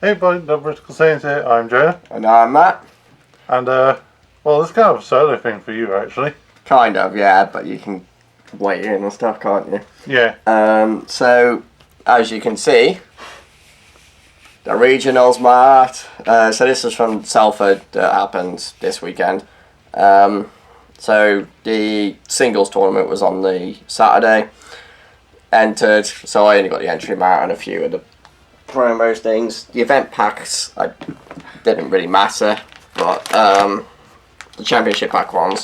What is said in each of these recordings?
Hey buddy, the Britical Saiyans here, I'm Jonah. And I'm Matt. And well, it's kind of a solo thing for you actually. Kind of, yeah, but you can weigh in and stuff, can't you? Yeah. So, as you can see, the regionals, Matt. So this is from Salford that happened this weekend. So the singles tournament was on the Saturday. Entered, so I only got the entry amount and a few of the promos things. The event packs didn't really matter, but the championship pack ones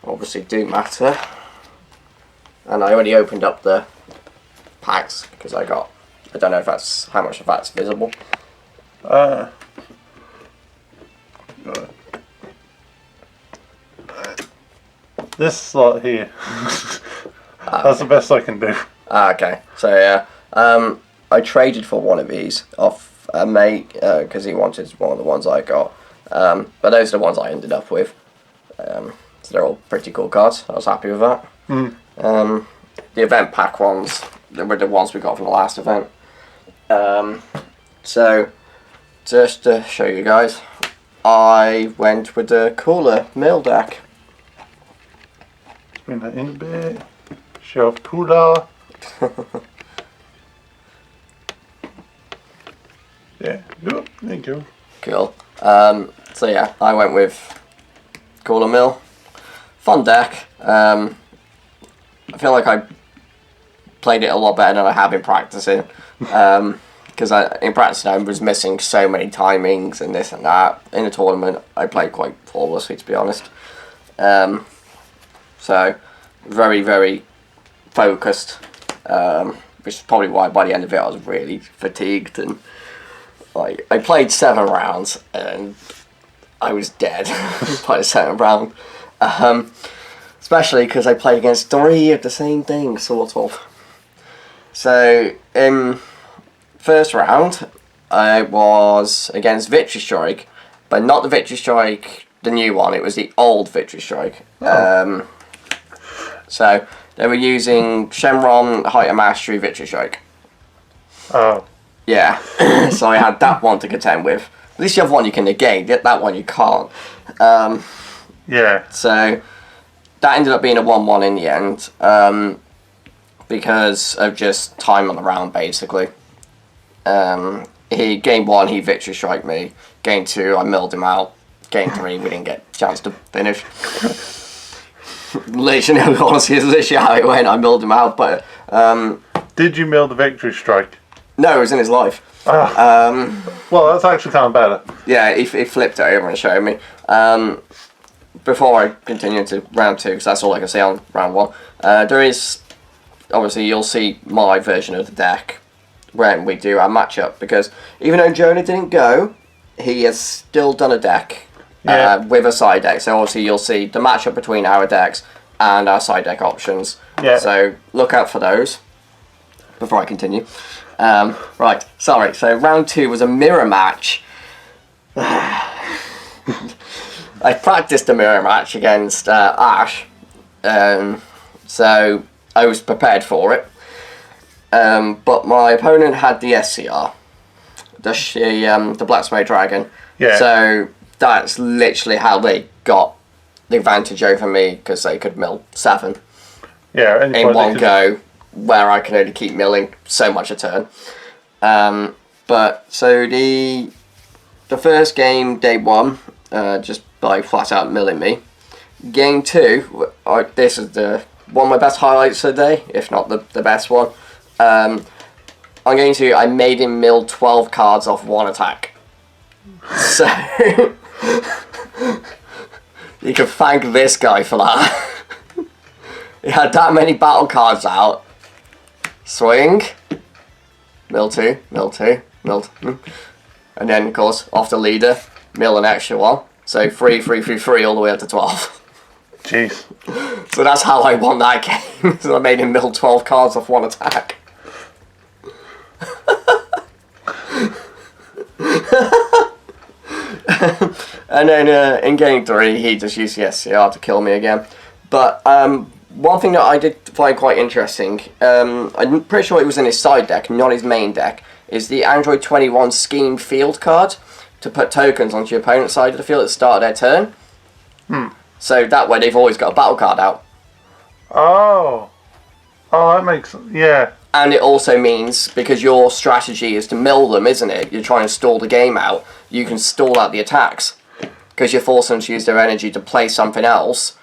obviously do matter. And I already opened up the packs because I don't know if that's how much of that's visible. This slot here. That's the best I can do. Okay, so yeah, I traded for one of these off a mate because he wanted one of the ones I got, but those are the ones I ended up with. So they're all pretty cool cards. I was happy with that. The event pack ones, they were the ones we got from the last event. So just to show you guys, I went with the cooler mill deck. Bring that in a bit. Show off cooler. Yeah, good. There you go. Cool. So yeah, I went with cooler mill. Fun deck. I feel like I played it a lot better than I have been practicing. Because in practice I was missing so many timings and this and that. In the tournament, I played quite flawlessly, to be honest. So very, very focused, which is probably why by the end of it I was really fatigued, and I played 7 rounds and I was dead by the 7th round, especially because I played against 3 of the same thing, sort of. So in first round I was against Victory Strike, but not the Victory Strike, the new one, it was the old Victory Strike. So they were using Shenron, Height of Mastery, Victory Strike. Oh. Yeah, so I had that one to contend with. At least you have one you can negate, that one you can't. Yeah. So that ended up being a 1-1 in the end, because of just time on the round, basically. Game 1, he Victory Strike me. Game 2, I milled him out. Game 3, we didn't get a chance to finish. Literally, honestly, is literally how it went. I milled him out, but Did you mill the Victory Strike? no, it was in his life. Well, that's actually kind of better. Yeah, he flipped it over and showed me. Before I continue to round 2, because that's all I can say on round 1, there is, obviously, you'll see my version of the deck when we do our matchup, because even though Jonah didn't go, he has still done a deck. With a side deck, so obviously you'll see the matchup between our decks and our side deck options. Yeah. So look out for those before I continue. Right, sorry. So round 2 was a mirror match. I practiced a mirror match against Ash, so I was prepared for it. But my opponent had the SCR, the Black Smoke Dragon. Yeah. So that's literally how they got the advantage over me, because they could mill 7 in one go, where I can only keep milling so much a turn. But so the first game, day 1, just by flat out milling me. Game 2, this is one of my best highlights of the day, if not the best one. On game 2, I made him mill 12 cards off 1 attack. So you can thank this guy for that. He had that many battle cards out. Swing. Mill 2, mill 2, mill 2. And then, of course, off the leader, mill an extra one. So 3, 3, 3, 3 all the way up to 12. Jeez. So that's how I won that game. So I made him mill 12 cards off 1 attack. And then in game 3, he just used the SCR to kill me again. But one thing that I did find quite interesting, I'm pretty sure it was in his side deck, not his main deck, is the Android 21 Scheme Field card to put tokens onto your opponent's side of the field at the start of their turn. So that way they've always got a battle card out. Oh, that makes yeah. And it also means, because your strategy is to mill them, isn't it? You're trying to stall the game out. You can stall out the attacks because you're forcing them to use their energy to play something else,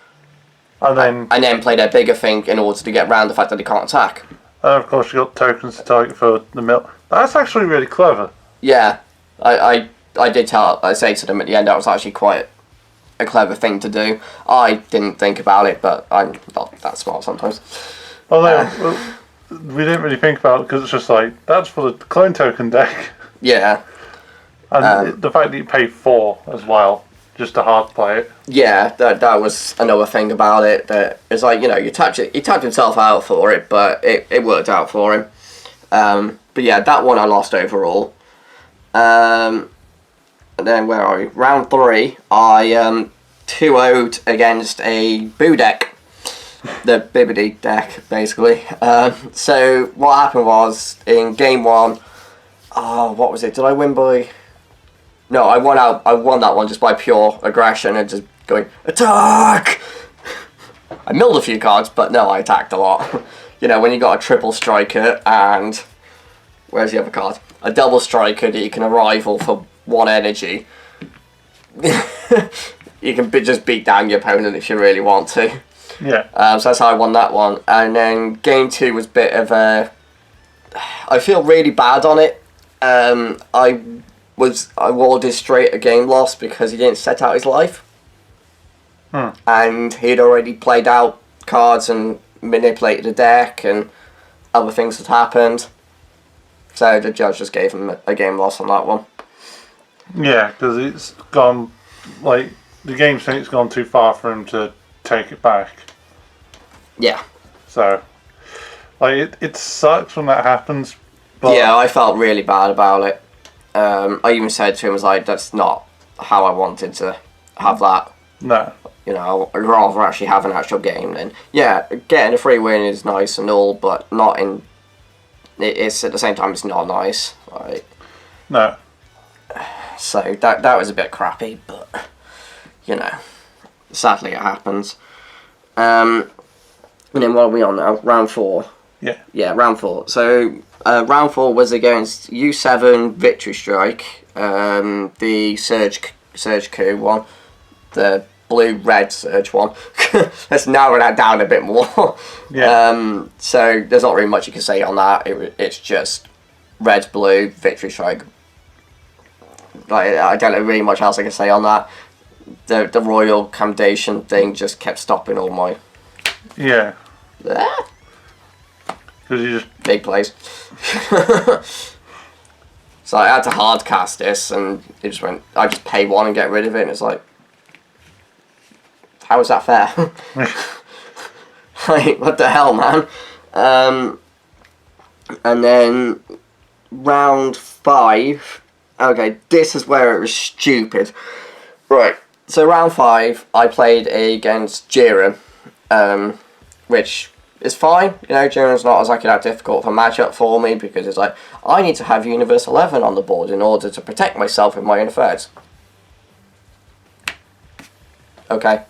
And then play their bigger thing in order to get around the fact that they can't attack. of course you got tokens to target for the mill. That's actually really clever. Yeah, I say to them at the end that was actually quite a clever thing to do. I didn't think about it, but I'm not that smart sometimes. Although we didn't really think about it because it's just like that's for the clone token deck, Yeah. and the fact that you pay 4 as well just to hard play it. Yeah, that was another thing about it. That it's like, you know, he tapped himself out for it, but it worked out for him. But yeah, that one I lost overall. And then where are we? Round 3, I 2-0'd against a Boo deck. The Bibbidi deck, basically. So what happened was, in game 1, what was it? Did I win by... No, I won that one just by pure aggression and just going, attack! I milled a few cards, but no, I attacked a lot. You know, when you got a triple striker and... Where's the other card? A double striker that you can rival for 1 energy. You can just beat down your opponent if you really want to. Yeah. So that's how I won that one. And then game 2 was a bit of a... I feel really bad on it. I awarded straight a game loss because he didn't set out his life. And he'd already played out cards and manipulated the deck and other things had happened. So the judge just gave him a game loss on that one. Yeah, because it's gone, like, the game think's gone too far for him to take it back. Yeah. So, like, it sucks when that happens. But Yeah, I felt really bad about it. I even said to him, I was like, that's not how I wanted to have that. No. You know, I'd rather actually have an actual game than... Yeah, getting a free win is nice and all, but not in... It's at the same time, it's not nice. Like, No. so that was a bit crappy, but, you know, sadly it happens. And then what are we on now? Round 4. Yeah. Yeah, round 4. So, round 4 was against U7 Victory Strike, the Surge Coup one, the blue-red Surge one. Let's narrow that down a bit more. Yeah. So, there's not really much you can say on that. It's just red-blue Victory Strike. Like, I don't know really much else I can say on that. The Royal Commendation thing just kept stopping all my... Yeah. Ah, Because you just... big plays. So I had to hard cast this and it just went, I just pay 1 and get rid of it, and it's like, how is that fair? Like, what the hell, man? And then round 5, okay, this is where it was stupid. Right, so round 5, I played against Jiren, which is fine. You know, Jiren's not exactly that difficult of a matchup for me because it's like, I need to have Universe 11 on the board in order to protect myself with my own affairs. Okay.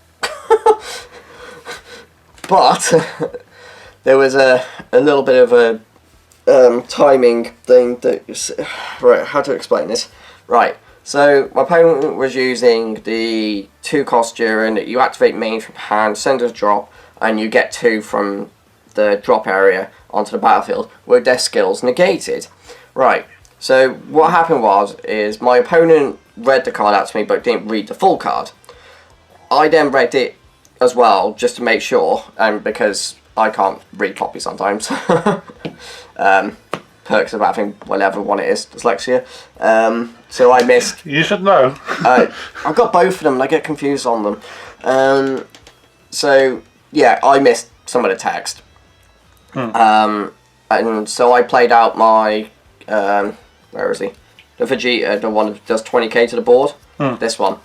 But there was a little bit of a timing thing that... Right, how to explain this? Right, so my opponent was using the 2-cost Jiren that you activate main from hand, send a drop, and you get 2 from the drop area onto the battlefield with their skills negated. Right, so what happened is my opponent read the card out to me but didn't read the full card. I then read it as well just to make sure, and because I can't read copy sometimes. Perks of having whatever one it is, dyslexia. So I missed... You should know. I've got both of them and I get confused on them. So, yeah, I missed some of the text. And so I played out my... where is he? The Vegeta, the one that does 20k to the board. This one.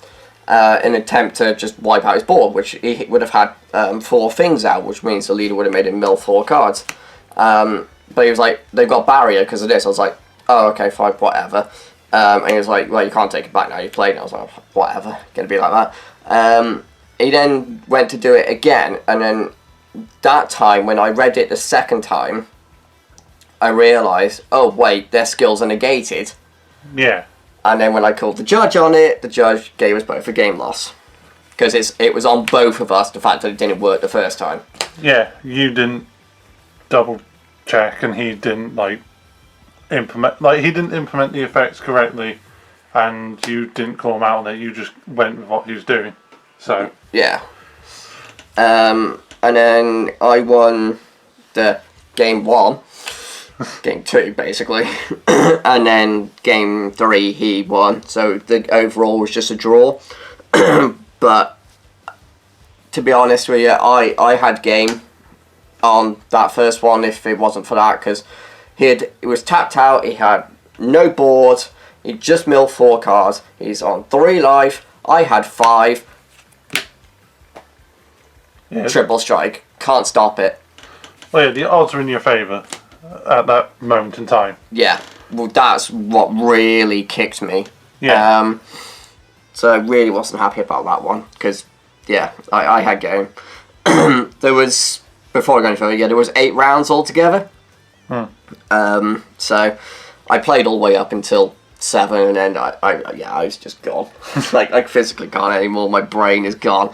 In an attempt to just wipe out his board, which he would have had 4 things out, which means the leader would have made him mill 4 cards. But he was like, they've got barrier because of this. I was like, oh, okay, fine, whatever. And he was like, well, you can't take it back now, you played it. I was like, whatever, gonna be like that. He then went to do it again, and then that time, when I read it the second time, I realised, oh, wait, their skills are negated. Yeah. And then when I called the judge on it, the judge gave us both a game loss. Because it was on both of us, the fact that it didn't work the first time. Yeah, you didn't double check, and he didn't implement the effects correctly, and you didn't call him out on it. You just went with what he was doing. So yeah. And then I won the game 1, game 2 basically, and then game 3 he won. So the overall was just a draw. But to be honest with you, I had game on that first one if it wasn't for that, because it was tapped out. He had no board. He just milled 4 cards. He's on 3 life. I had 5. yeah. Triple strike. Can't stop it. Well, yeah, the odds are in your favour at that moment in time. Yeah. Well, that's what really kicked me. Yeah. So I really wasn't happy about that one, because, yeah, I had game. There was, before I go any further, there was 8 rounds altogether. So I played all the way up until 7, and then I was just gone. I physically can't anymore. My brain is gone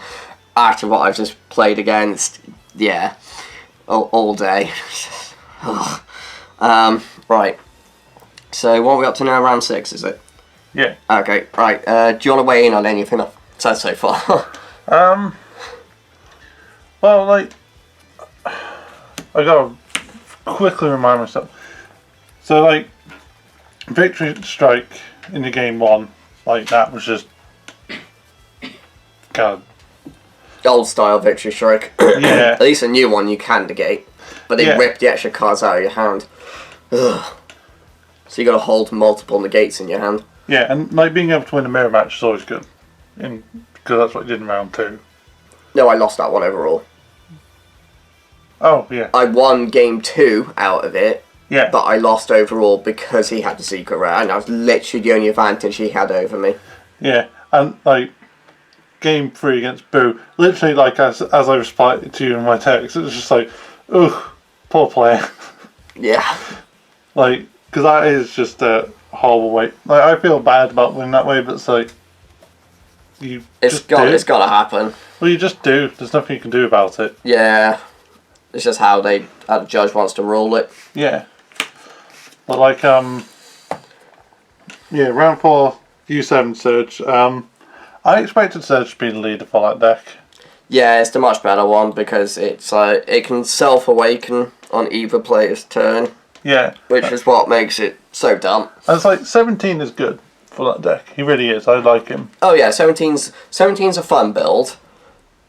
after what I've just played against. Yeah, all day. Right. So what are we up to now? Round 6, is it? Yeah. Okay. Right. Do you want to weigh in on anything I've said so far? Well, I gotta quickly remind myself. So, victory strike in the game 1, that was just God. Old style victory strike. Yeah. At least a new one you can negate, but they ripped the extra cards out of your hand. Ugh. So you got to hold multiple negates in your hand. Yeah, and being able to win a mirror match is always good, because that's what you did in round 2. No, I lost that one overall. Oh yeah. I won game 2 out of it. Yeah. But I lost overall because he had the secret rare, and that was literally the only advantage he had over me. Yeah, and game 3 against Boo, literally as I replied to you in my text, it was just ugh, poor player. Yeah. Because that is just a horrible way. I feel bad about winning that way, but it's got to happen. Well, you just do. There's nothing you can do about it. Yeah. It's just how the judge wants to rule it. Yeah. But yeah, round 4, U7 Surge. I expected Surge to be the leader for that deck. Yeah, it's the much better one because it's it can self-awaken on either player's turn. Yeah. Which is what makes it so dumb. And it's 17 is good for that deck. He really is. I like him. Oh yeah, 17's a fun build.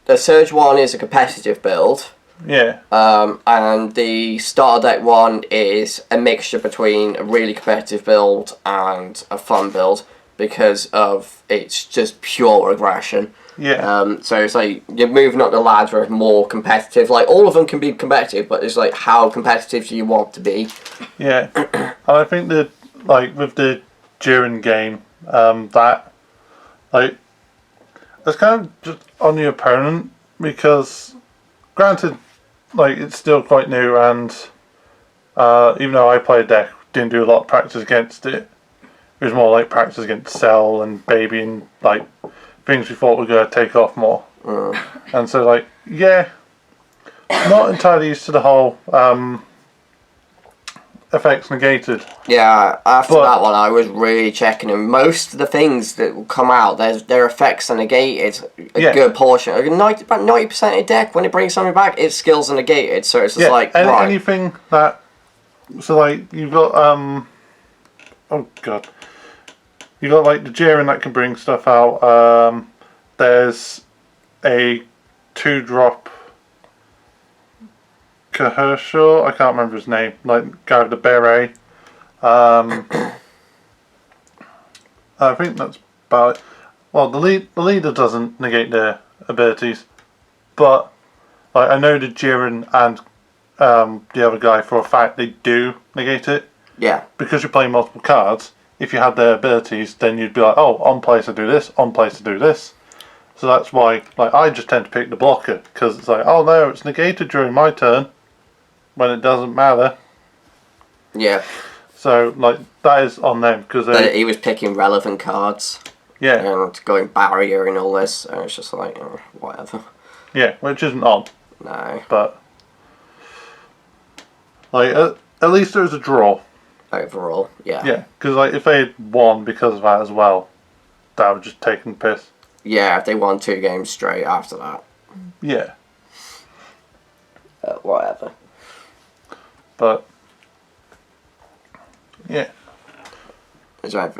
The Surge one is a competitive build. Yeah. And the starter deck one is a mixture between a really competitive build and a fun build because of it's just pure aggression. Yeah. So it's you're moving up the ladder of more competitive. All of them can be competitive, but it's how competitive do you want to be? Yeah. And I think that with the Jiren game, that it's kind of just on the opponent because, granted, it's still quite new, and even though I played deck, didn't do a lot of practice against it. It was more practice against Cell and Baby and things we thought were going to take off more. And so yeah, not entirely used to the whole effects negated. Yeah, after that one I was really checking them. Most of the things that will come out, their effects are negated a good portion. About 90% of the deck, when it brings something back, its skills are negated. So it's just right. Anything that... So you've got... oh god. You've got the Jiren that can bring stuff out. There's a 2-drop Kahershaw, I can't remember his name, guy with the beret. I think that's about it. Well, the leader doesn't negate their abilities, but I know the Jiren and the other guy for a fact they do negate it. Yeah. Because you're playing multiple cards, if you had their abilities, then you'd be like, oh, on place I do this, on place I do this. So that's why, like, I just tend to pick the blocker, because it's like, oh no, it's negated during my turn, when it doesn't matter. Yeah. So, like, that is on them, because he was picking relevant cards. Yeah. And going barrier and all this, and it's just like, whatever. Yeah, which isn't on. No. But, like, at least there was a draw. Overall, yeah. Yeah, because, like, if they had won because of that as well, that would just take the piss. Yeah, if they won 2 games straight after that. Yeah. Whatever. But, yeah. Is there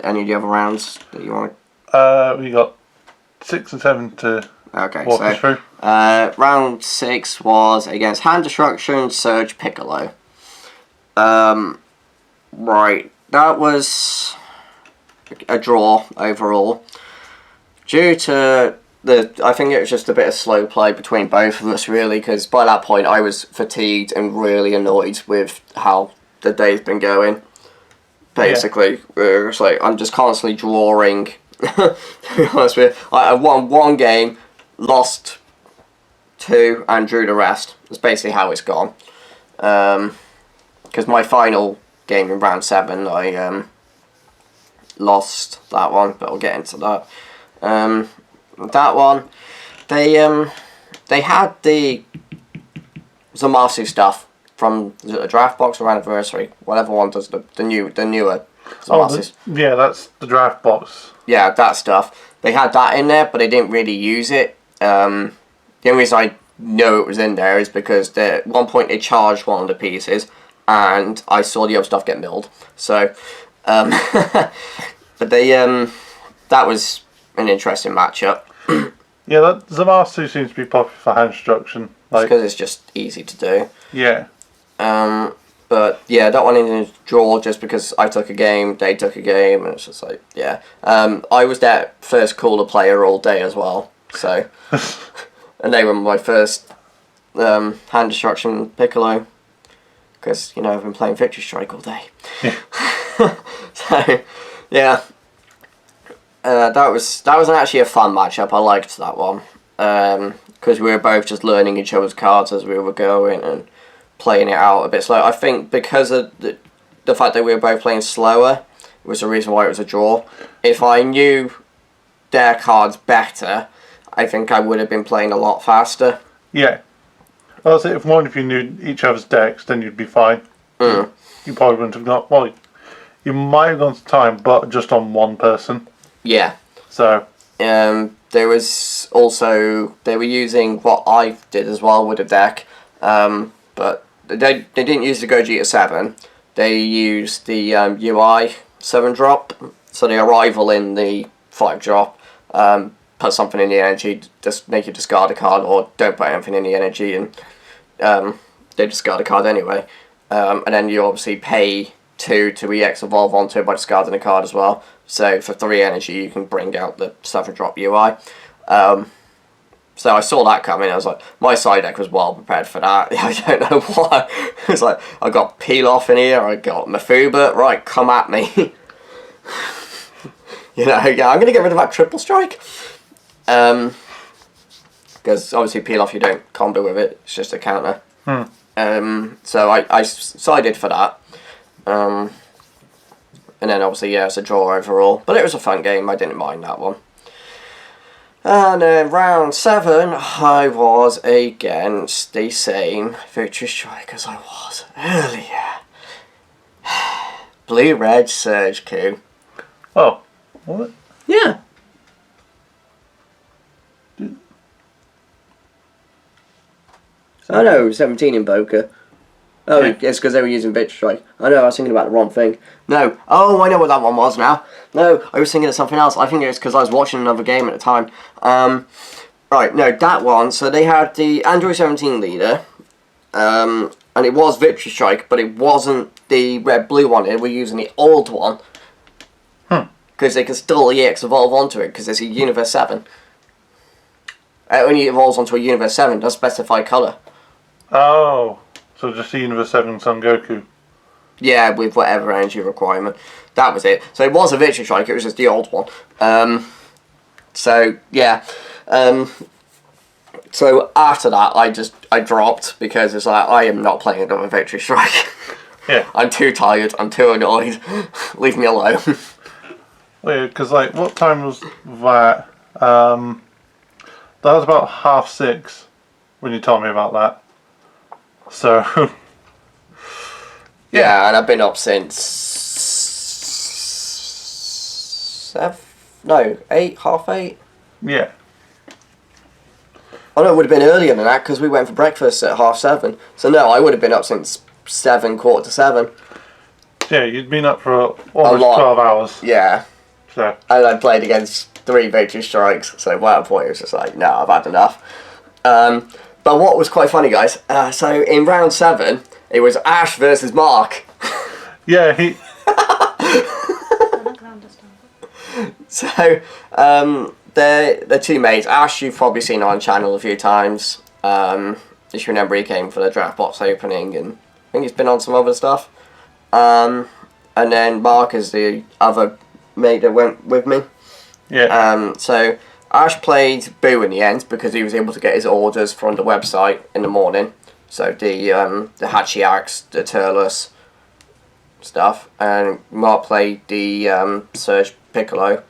any of the other rounds that you want We got 6 and 7 to walk us through. Round 6 was against Hand Destruction, Surge, Piccolo. Right, that was a draw overall. Due to I think it was just a bit of slow play between both of us, really, because by that point I was fatigued and really annoyed with how the day's been going. Basically, it's like I'm just constantly drawing. To be honest with you, I won 1 game, lost 2, and drew the rest. That's basically how it's gone. Because my final game in round 7, I lost that one, but I'll get into that. That one, they had the Zamasu stuff from the draft box or anniversary, whatever one does the newer Zamasu. Yeah, that's the draft box. Yeah, that stuff. They had that in there, but they didn't really use it. The only reason I know it was in there is because at one point they charged one of the pieces, and I saw the other stuff get milled. So, but that was an interesting matchup. Yeah, that Zamasu seems to be popular for hand destruction. Like, because it's just easy to do. Yeah. But yeah, that one ended in a draw just because I took a game, they took a game, and it's just like, yeah. I was their first caller player all day as well, so. And they were my first hand destruction Piccolo, because, you know, I've been playing Victory Strike all day. Yeah. So, yeah. That was actually a fun matchup. I liked that one. Because we were both just learning each other's cards as we were going and playing it out a bit slow. I think because of the fact that we were both playing slower was the reason why it was a draw. If I knew their cards better, I think I would have been playing a lot faster. Yeah. Well, so if one of you knew each other's decks, then you'd be fine. You probably wouldn't have got... Well, you might have gone to time, but just on one person. Yeah. So... there was also... They were using what I did as well with the deck. But they didn't use the Gogeta 7. They used the UI 7-drop. So the arrival in the 5-drop. Put something in the energy, just make you discard a card, or don't put anything in the energy, and they discard a card anyway. And then you obviously pay 2 to EX evolve onto it by discarding a card as well. So for 3 energy, you can bring out the 7-drop UI. So I saw that coming. I was like, my side deck was well prepared for that. I don't know why. It was like, I got Peel Off in here. I got Mafuba. Right, come at me. You know, yeah, I'm gonna get rid of that triple strike. Because obviously Peel Off, you don't combo with it. It's just a counter. So I sided for that. And then obviously, yeah, it's a draw overall. But it was a fun game. I didn't mind that one. And then round 7, I was against the same Victory Strike as I was earlier. Blue-Red Surge Q. Oh, what? Yeah. I know, 17 in poker. Oh, Yeah. it's because they were using Victory Strike. I know, I was thinking about the wrong thing. No. Oh, I know what that one was now. No, I was thinking of something else. I think it was because I was watching another game at the time. Right, no, that one. So they had the Android 17 leader. And it was Victory Strike, but it wasn't the red-blue one. They were using the old one. Because they can still EX evolve onto it, because it's a Universe 7. It only evolves onto a Universe 7, does specify colour. Oh, so just the Universe 7 Son Goku. Yeah, with whatever energy requirement. That was it. So it was a victory strike, it was just the old one. So, yeah. So after that, I dropped, because it's like, I am not playing another victory strike. Yeah. I'm too tired, I'm too annoyed. Leave me alone. Weird, because like, what time was that? That was about 6:30 when you told me about that. So. Yeah, and I've been up since 8, 8:30. Yeah. Oh no, it would have been earlier than that, because we went for breakfast at 7:30. So no, I would have been up since 7, 7:15. Yeah, you'd been up for almost 12 hours. Yeah. So. And I played against 3 victory strikes, so at that point it was just like, no, I've had enough. But what was quite funny, guys, so in round 7, it was Ash versus Mark. Yeah, he... So, they're two mates. Ash, you've probably seen on channel a few times. If you remember, he came for the draft box opening, and I think he's been on some other stuff. And then Mark is the other mate that went with me. Yeah. So Ash played Boo in the end, because he was able to get his orders from the website in the morning. So the Hachiax, the Turles stuff, and Mark played the Surge Piccolo.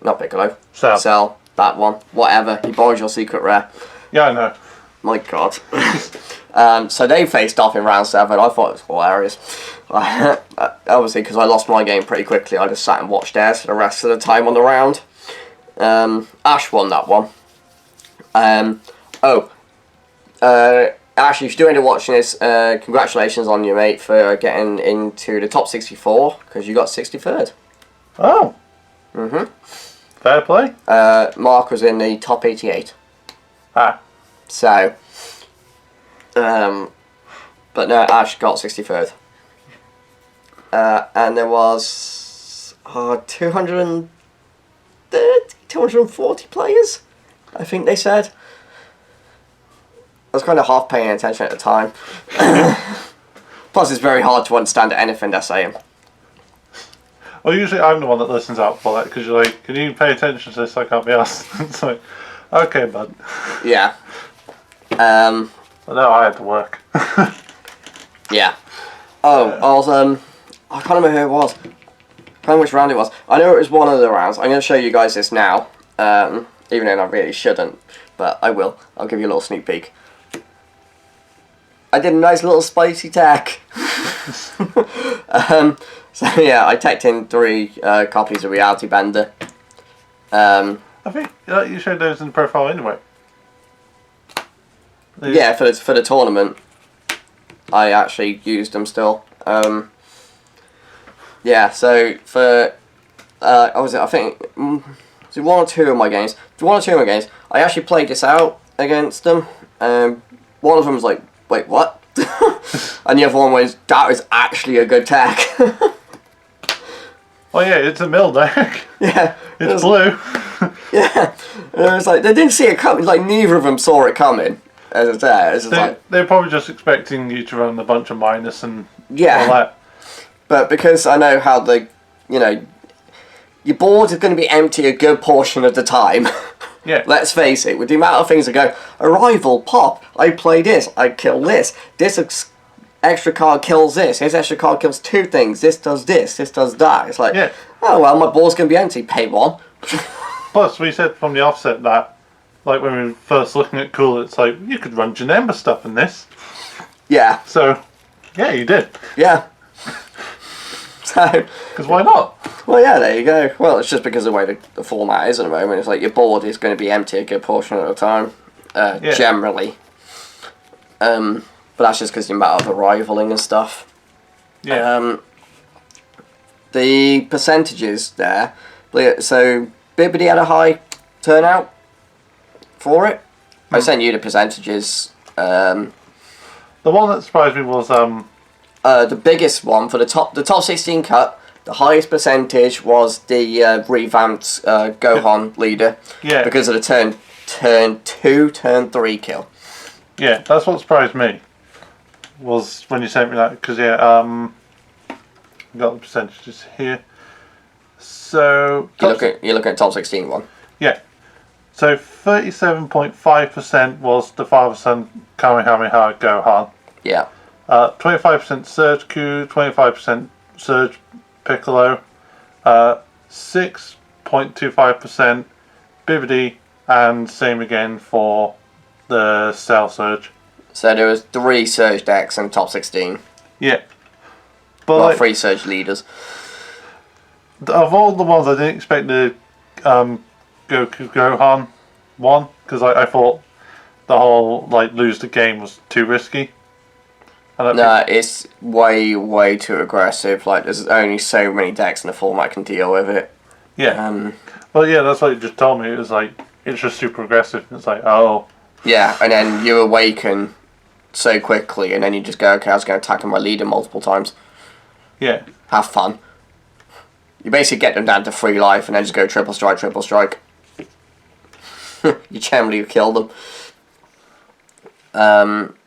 Not Piccolo. Cell. That one. Whatever. He borrowed your secret rare. Yeah, I know. My God. So they faced off in round 7. I thought it was hilarious. Obviously, because I lost my game pretty quickly, I just sat and watched theirs for the rest of the time on the round. Ash won that one. Ash, if you're doing it watching this, congratulations on you, mate, for getting into the top 64, because you got 63rd. Oh. Fair play. Mark was in the top 88. Ah. So, but no, Ash got 63rd. And there was 230, 240 players, I think they said. I was kind of half paying attention at the time. Plus, it's very hard to understand anything they're saying. Well, usually I'm the one that listens out for that, because you're like, can you pay attention to this? I can't be asked. It's like, okay, bud. Yeah. But no, I had to work. Yeah. Oh, I was, I can't remember who it was. I can't remember which round it was. I know it was one of the rounds. I'm going to show you guys this now. Even though I really shouldn't. But I will. I'll give you a little sneak peek. I did a nice little spicy tack. So yeah, I tacked in 3 copies of Reality Bender. I think you showed those in the profile anyway. Yeah, for the tournament, I actually used them still. Yeah, so for I think so 1 or 2 of my games. 1 or 2 of my games, I actually played this out against them. One of them was like, wait, what? And the other one was, that was actually a good tack. Oh yeah, it's a mill deck. Yeah. It's blue. Yeah. And it was like, they didn't see it coming, like neither of them saw it coming. As it's there. It's They're probably just expecting you to run a bunch of minus and all that. But because I know how your board is going to be empty a good portion of the time. Yeah. Let's face it, with the amount of things that go, arrival, pop, I play this, I kill this extra card kills this extra card kills 2 things, this does that. It's like, yeah. Oh well, my board's going to be empty, pay 1. Plus, we said from the offset that, like when we were first looking at Cool, it's like, you could run Janemba stuff in this. Yeah. So, yeah, you did. Yeah. So. Because why not? Well, yeah, there you go. Well, it's just because of the way the format is at the moment. It's like your board is going to be empty a good portion of the time, generally. But that's just because the amount of arrivaling and stuff. Yeah. The percentages there. So, Bibbidi had a high turnout for it. I sent you the percentages. The one that surprised me was the biggest one for the top 16 cut. The highest percentage was the revamped Gohan leader. Yeah. Because of the turn 2, turn 3 kill. Yeah, that's what surprised me. Was when you sent me that, because got the percentages here. So You're looking at top 16 one. yeah. So 37.5% was the father-son Kamehameha Gohan. Yeah. 25% Surge Q, 25% Surge Piccolo, 6.25% Bibbidi, and same again for the Cell Surge. So there was 3 Surge decks in top 16. Yeah. But Well, like, 3 Surge leaders. of all the ones, I didn't expect the Goku Gohan one, because I thought the whole like lose the game was too risky. No, it's way too aggressive. Like, there's only so many decks in the format can deal with it. Yeah. Well, yeah, that's what you just told me. It was like, it's just super aggressive. It's like, oh. Yeah, and then you awaken so quickly, and then you just go, okay, I was going to attack my leader multiple times. Yeah. Have fun. You basically get them down to 3 life, and then just go triple strike, triple strike. You generally kill them.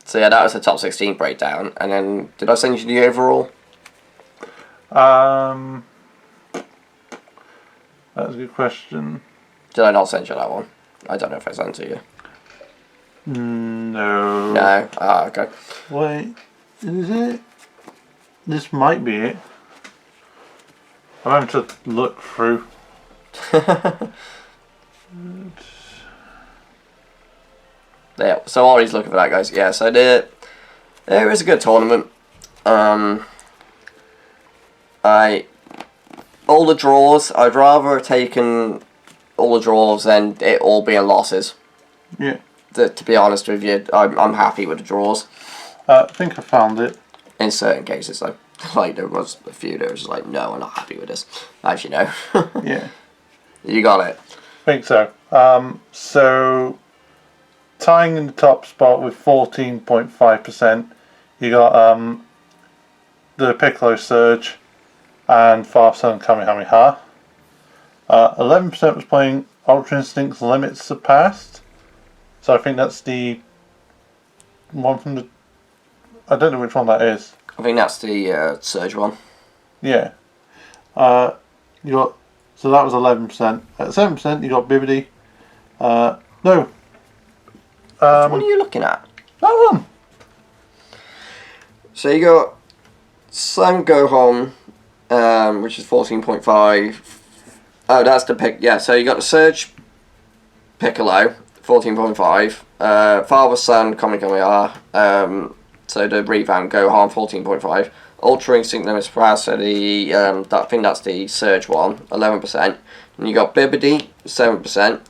So yeah, that was the top 16 breakdown. And then, did I send you the overall? That was a good question. Did I not send you that one? I don't know if I sent it to you. No. No? Ah, okay. Wait, is it? This might be it. I'm having to look through. Yeah, so while he's looking for that, guys, yeah, so it was a good tournament. All the draws, I'd rather have taken all the draws than it all being losses. Yeah. To be honest with you, I'm happy with the draws. I think I found it. In certain cases, though. Like, there was a few that was like, no, I'm not happy with this. As you know. Yeah. You got it. I think so. So, tying in the top spot with 14.5%, you got the Piccolo Surge and Father-Son Kamehameha. 11% was playing Ultra Instinct's Limits Surpassed. So I think that's the one from the... I don't know which one that is. I think that's the Surge one. Yeah. You got... So that was 11%. At 7% you got Bibbidi. No. What are you looking at? That one. So you got Slam Gohan, which is 14.5. Oh, that's the pick. Yeah, so you got the Surge Piccolo, 14.5. Father-Son Kamehameha, so the revamp Gohan, 14.5. Ultra Instinct Limits Surpassed, so the I think that's the Surge one, 11%. And you got Bibbidi, 7%.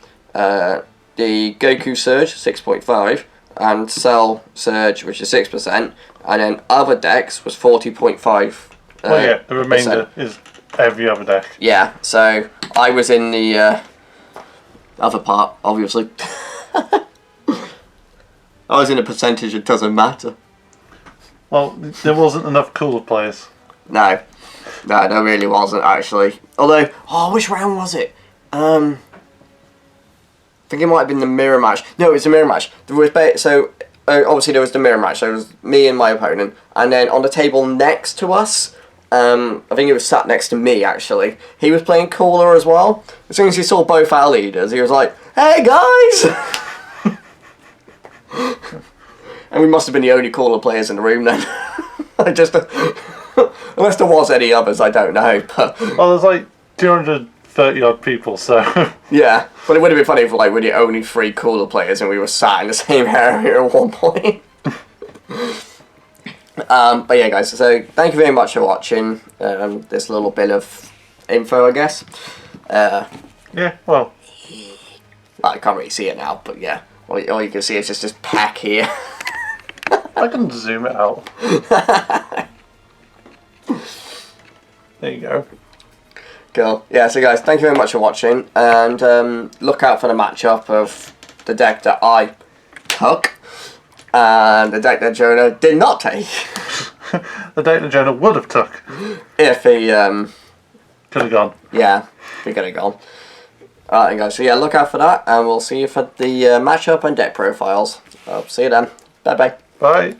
The Goku Surge, 6.5. And Cell Surge, which is 6%. And then other decks was 40.5. Well, yeah, the remainder is every other deck. Yeah, so I was in the other part, obviously. I was in a percentage, it doesn't matter. Well, there wasn't enough cooler players. No, there really wasn't, actually. Although, which round was it? I think it might have been the mirror match. No, it was the mirror match. So, obviously there was the mirror match. So it was me and my opponent. And then on the table next to us, I think he was sat next to me, actually. He was playing cooler as well. As soon as he saw both our leaders, he was like, "Hey, guys!" And we must have been the only cooler players in the room then. Unless there was any others, I don't know. But well, there's like 230 odd people, so... Yeah, but it would have been funny if like we're the only 3 cooler players and we were sat in the same area at one point. But yeah, guys, so thank you very much for watching this little bit of info, I guess. Yeah, well... I can't really see it now, but yeah. All you can see is just this pack here. I can zoom it out. There you go. Cool. Yeah, so guys, thank you very much for watching, and look out for the matchup of the deck that I took, and the deck that Jonah did not take. The deck that Jonah would have took. If he... could have gone. Yeah, he could have gone. Alright guys, so yeah, look out for that, and we'll see you for the matchup and deck profiles. I'll see you then. Bye-bye. Bye.